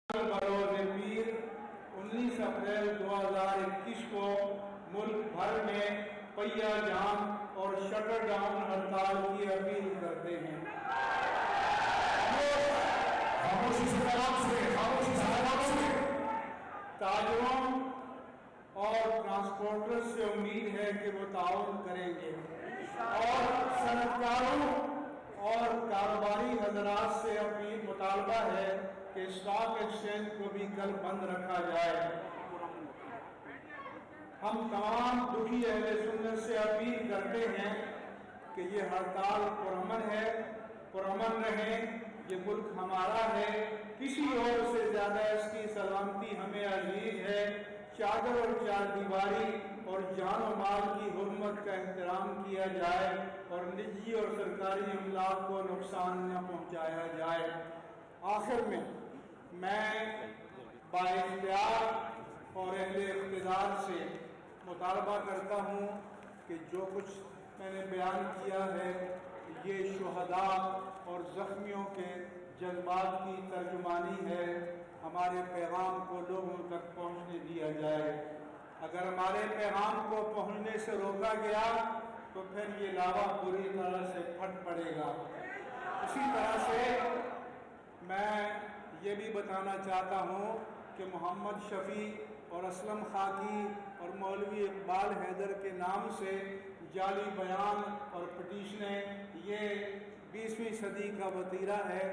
बरोज़ पीर 19 अप्रैल 2021 को मुल्क भर में पहिया जाम और शटर डाउन हड़ताल की अपील करते हैं। ताजरों और ट्रांसपोर्टर्स से उम्मीद है कि वो ताउन करेंगे और सनतकारों और कारोबारी हजरात से अपील मुतालबा है कि स्टॉक एक्सचेंज को भी कल बंद रखा जाए। हम तमाम दुखी अहले सुन्नत से अपील करते हैं कि ये हड़ताल पुरअमन है, पुरअमन रहे। ये मुल्क हमारा है, किसी और से ज़्यादा इसकी सलामती हमें अजीज है। चादर और चार दीवारी और जान और माल की हुर्मत का एहतराम किया जाए और निजी और सरकारी अमलाक को नुकसान न पहुँचाया जाए। आखिर में मैं बाइख्तियार और अहले इख्तिदार से मुतालबा करता हूँ कि जो कुछ मैंने बयान किया है ये शुहदा और ज़ख्मियों के जज्बात की तर्जुमानी है। हमारे पैगाम को लोगों तक पहुँचने दिया जाए। अगर हमारे पैगाम को पहुँचने से रोका गया तो फिर ये लावा बुरी तरह से फट पड़ेगा। इसी तरह से मैं ये भी बताना चाहता हूँ कि मोहम्मद शफ़ी और असलम खाकी और मौलवी इकबाल हैदर के नाम से जाली बयान और पटिशनें ये 20वीं सदी का वतीरा है।